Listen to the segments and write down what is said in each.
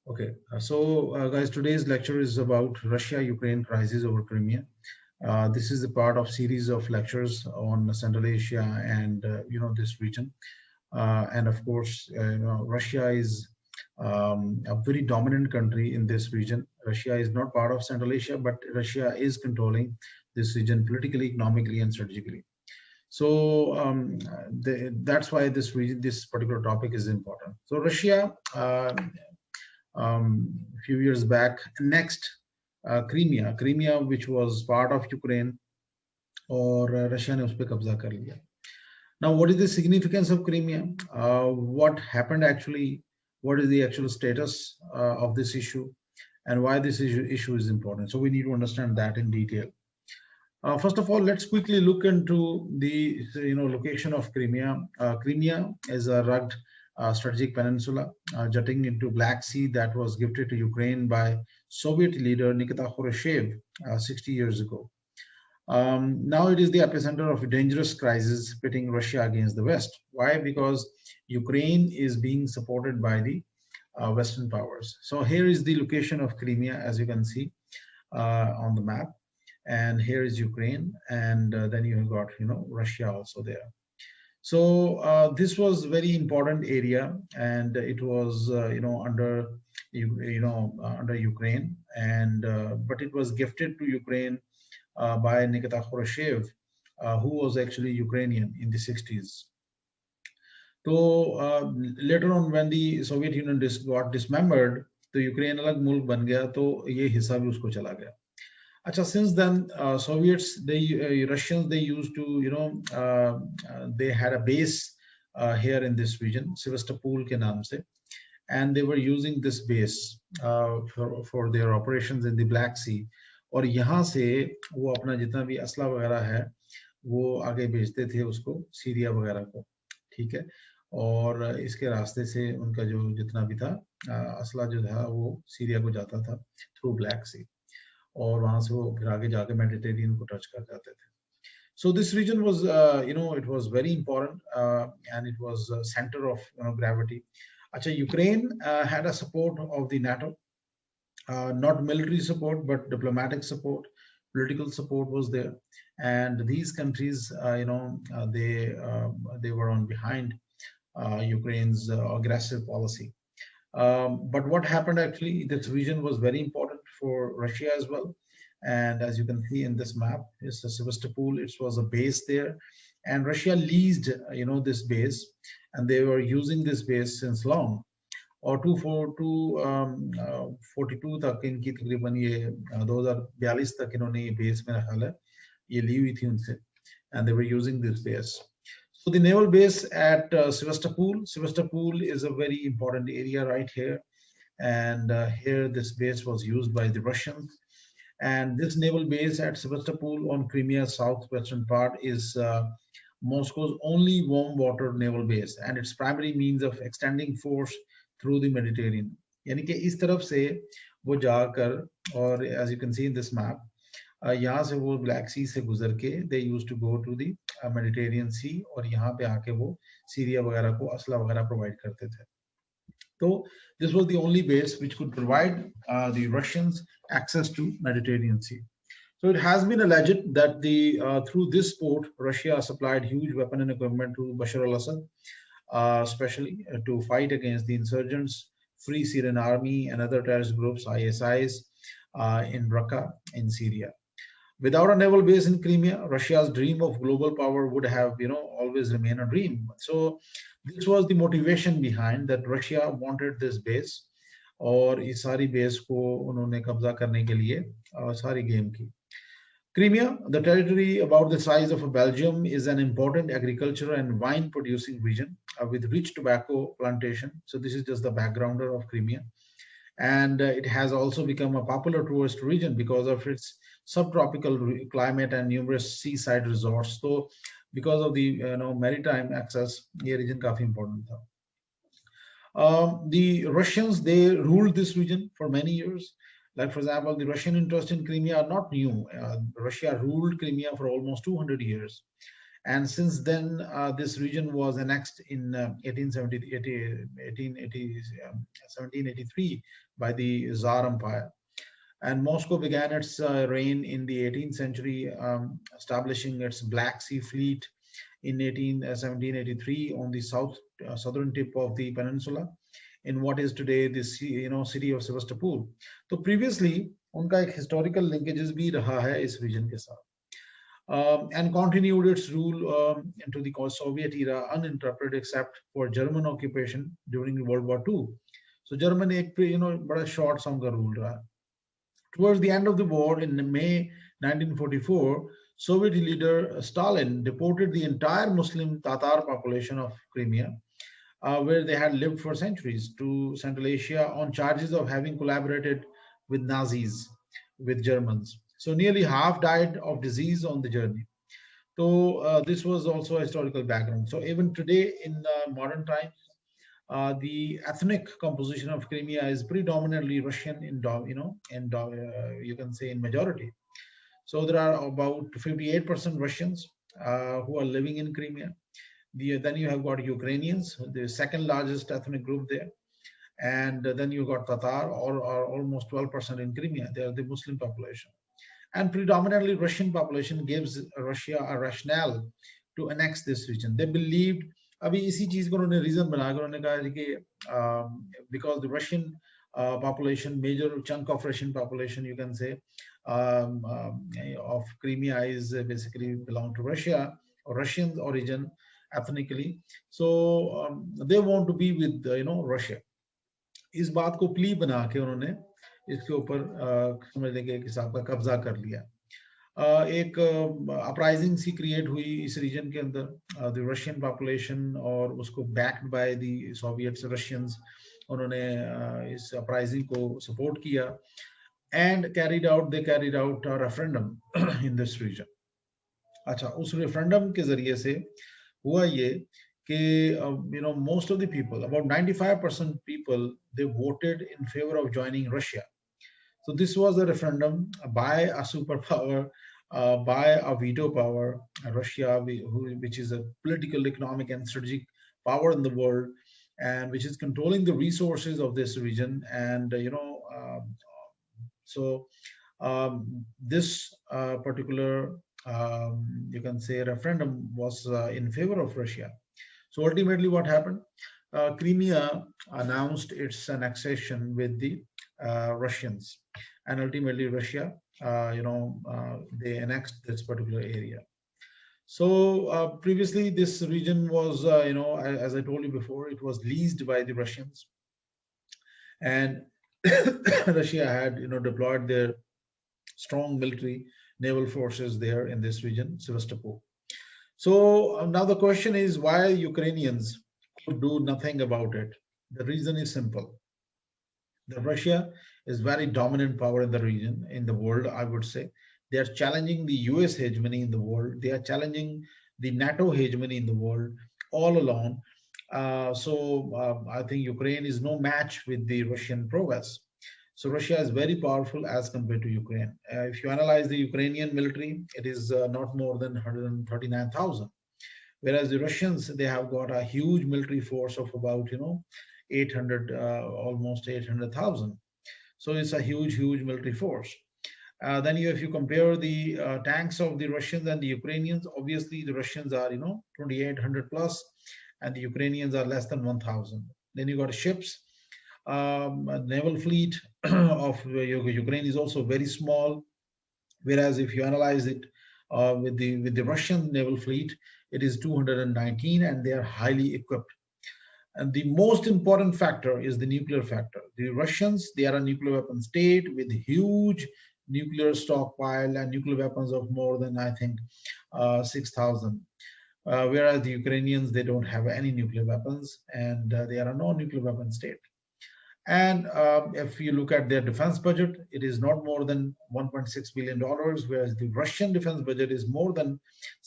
Okay, guys, today's lecture is about Russia-Ukraine crisis over Crimea. This is a part of series of lectures on Central Asia and this region. And of course, Russia is a very dominant country in this region. Russia is not part of Central Asia, but Russia is controlling this region politically, economically, and strategically. So that's why this particular topic is important. So Russia. A few years back annexed Crimea, which was part of Ukraine, और Russia ने उस पर कब्जा कर लिया. Now, what is the significance of Crimea? What happened actually? What is the actual status of this issue, and why this issue is important? So we need to understand that in detail. First of all, let's quickly look into the location of Crimea. Crimea is a rugged strategic peninsula jutting into Black Sea that was gifted to Ukraine by Soviet leader Nikita Khrushchev 60 years ago. Now it is the epicenter of a dangerous crisis pitting Russia against the West. Why? Because Ukraine is being supported by the Western powers. So here is the location of Crimea, as you can see on the map. And here is Ukraine, and then you have got Russia also there. So this was very important area, and it was under under Ukraine, and but it was gifted to Ukraine by Nikita Khrushchev, who was actually Ukrainian in the 60s. So later on, when the Soviet Union got dismembered, तो Ukraine अलग मुल्क बन गया, तो ये हिस्सा भी उसको चला गया. Acha, since then, Soviets, Russians, they used to, they had a base here in this region, Sevastopol ke naam se, and they were using this base for their operations in the Black Sea. और यहाँ से वो अपना जितना भी असला वगैरह है वो आगे भेजते थे उसको सीरिया वगैरह को, ठीक है. और इसके रास्ते से उनका जो जितना भी था असला जो था वो सीरिया को जाता था थ्रू ब्लैक सी, और वहां से वो फिर आगे जाके मेडिटेरियन को टच कर जाते थे. So this region was, it was very important, and it was a center of gravity. Acha, Ukraine had a support of the NATO, not military support, but diplomatic support, political support was there, and these countries, they were on behind Ukraine's aggressive policy. But what happened actually, this region was very important for Russia as well. And as you can see in this map, it's the Sevastopol, it was a base there. And Russia leased, this base, and they were using this base since long. और 2042 तक इनकी तकरीबन ये 2042 तक इन्होंने ये base मेरा ख्याल है ये ली हुई थी उनसे, and they were using this base. So the naval base at Sevastopol is a very important area right here, and here this base was used by the Russians. And this naval base at Sevastopol on Crimea's southwestern part is Moscow's only warm water naval base, and its primary means of extending force through the Mediterranean. यानी कि इस तरफ से वो जाकर, और as you can see in this map, यहाँ से वो ब्लैक सी से गुजर के they used to go to the Mediterranean Sea, और यहाँ पे आके वो सीरिया वगैरह को असला वगैरह प्रोवाइड करते थे. So this was the only base which could provide the Russians access to Mediterranean Sea. So it has been alleged that through this port, Russia supplied huge weapon and equipment to Bashar al-Assad, especially to fight against the insurgents, Free Syrian Army, and other terrorist groups, ISIs, in Raqqa in Syria. Without a naval base in Crimea, Russia's dream of global power would have, always remained a dream. So this was the motivation behind that Russia wanted this base, और इस सारी base को उन्होंने कब्जा करने के लिए सारी game की. Crimea, the territory about the size of Belgium, is an important agricultural and wine producing region with rich tobacco plantation. So this is just the backgrounder of Crimea. And it has also become a popular tourist region because of its subtropical climate and numerous seaside resorts. So because of the maritime access, ये region काफी important था. The Russians, they ruled this region for many years. Like, for example, the Russian interest in Crimea are not new. Russia ruled Crimea for almost 200 years. And since then, this region was annexed in 1783 by the Tsar Empire. And Moscow began its reign in the 18th century, establishing its Black Sea Fleet in 1783 on the southern tip of the peninsula in what is today the city of Sevastopol. So previously, उनका एक historical linkages भी रहा है इस region के साथ. And continued its rule into the Soviet era uninterrupted except for German occupation during World War II. So Germany एक बड़ा short sum का rule रहा. Towards the end of the war in May 1944, Soviet leader Stalin deported the entire Muslim Tatar population of Crimea, where they had lived for centuries, to Central Asia on charges of having collaborated with Nazis, with Germans. So nearly half died of disease on the journey. So this was also a historical background. So even today in modern times, the ethnic composition of Crimea is predominantly Russian you can say in majority. So there are about 58% Russians who are living in Crimea. Then you have got Ukrainians, the second largest ethnic group there. And then you got Tatar, or almost 12% in Crimea. They are the Muslim population. And predominantly Russian population gives Russia a rationale to annex this region. They believed, अभी इसी चीज को उन्होंने reason बना कर उन्होंने कहा कि because the Russian population, major chunk of Russian population, you can say, of Crimea is basically belong to Russia or Russian origin ethnically. So they want to be with Russia. इस बात को plea बना के उन्होंने इसके ऊपर समझने के हिसाब का कब्जा कर लिया. एक अपराइजिंग सी क्रिएट हुई इस रीजन के अंदर, द रशियन पॉपुलेशन, और उसको backed by the Soviets, Russians, उन्होंने इस अपराइजिंग को सपोर्ट किया and they carried out a referendum in this region. अच्छा, उस रेफरेंडम के जरिए से हुआ ये कि most of the people, about 95% people, they voted in favor of joining Russia. So this was a referendum by a superpower, by a veto power, Russia, which is a political, economic, and strategic power in the world, and which is controlling the resources of this region. And this particular, you can say, referendum was in favor of Russia. So ultimately, what happened? Crimea announced its annexation with the Russians, and ultimately Russia, they annexed this particular area. So previously, this region was, as I told you before, it was leased by the Russians, and Russia had, deployed their strong military naval forces there in this region, Sevastopol. So now the question is why Ukrainians could do nothing about it. The reason is simple. The Russia is very dominant power in the region, in the world, I would say. They are challenging the US hegemony in the world. They are challenging the NATO hegemony in the world all along. I think Ukraine is no match with the Russian prowess. So Russia is very powerful as compared to Ukraine. If you analyze the Ukrainian military, it is not more than 139,000. Whereas the Russians, they have got a huge military force of about, 800, almost 800,000. So it's a huge military force. Then if you compare the tanks of the Russians and the Ukrainians, obviously the Russians are, 2,800 plus, and the Ukrainians are less than 1,000. Then you got ships. Naval fleet of Ukraine is also very small, whereas if you analyze it with the Russian naval fleet, it is 219, and they are highly equipped. And the most important factor is the nuclear factor. The Russians, they are a nuclear weapon state with huge nuclear stockpile and nuclear weapons of more than, I think, 6,000. Whereas the Ukrainians, they don't have any nuclear weapons, and they are a non-nuclear weapon state. And if you look at their defense budget, it is not more than $1.6 billion, whereas the Russian defense budget is more than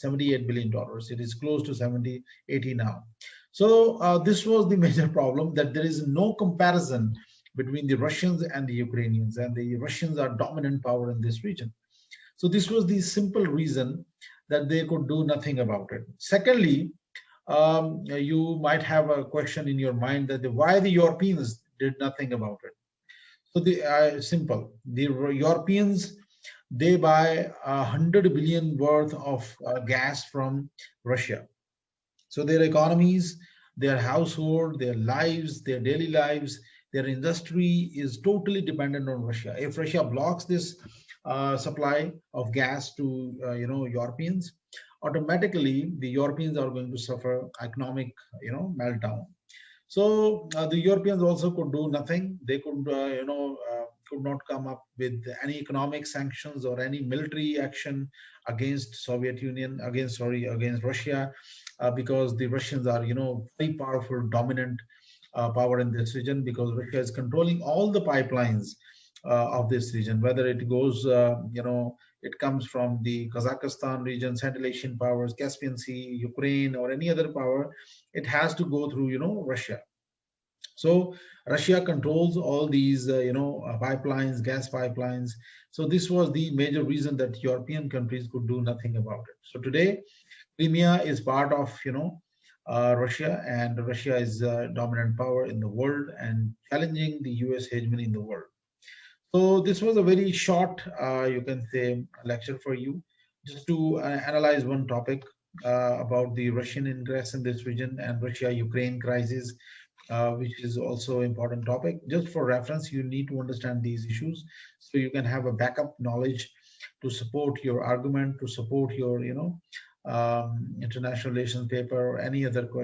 $78 billion. It is close to 70, 80 now. So this was the major problem, that there is no comparison between the Russians and the Ukrainians, and the Russians are dominant power in this region. So this was the simple reason that they could do nothing about it. Secondly, you might have a question in your mind that why the Europeans did nothing about it. So the simple, the Europeans, they buy 100 billion worth of gas from Russia. So their economies, their household, their lives, their daily lives, their industry is totally dependent on Russia. If Russia blocks this supply of gas to Europeans, automatically the Europeans are going to suffer economic meltdown. So the Europeans also could do nothing. They could not come up with any economic sanctions or any military action against Soviet Union, against Russia, because the Russians are, very powerful, dominant power in this region, because Russia is controlling all the pipelines of this region, whether it goes, it comes from the Kazakhstan region, Central Asian powers, Caspian Sea, Ukraine, or any other power. It has to go through, Russia. So Russia controls all these, pipelines, gas pipelines. So this was the major reason that European countries could do nothing about it. So today, Crimea is part of, Russia, and Russia is a dominant power in the world and challenging the US hegemony in the world. So this was a very short, you can say, lecture for you, just to analyze one topic about the Russian interest in this region and Russia-Ukraine crisis, which is also important topic. Just for reference, you need to understand these issues so you can have a backup knowledge to support your argument, to support your, international relations paper or any other question.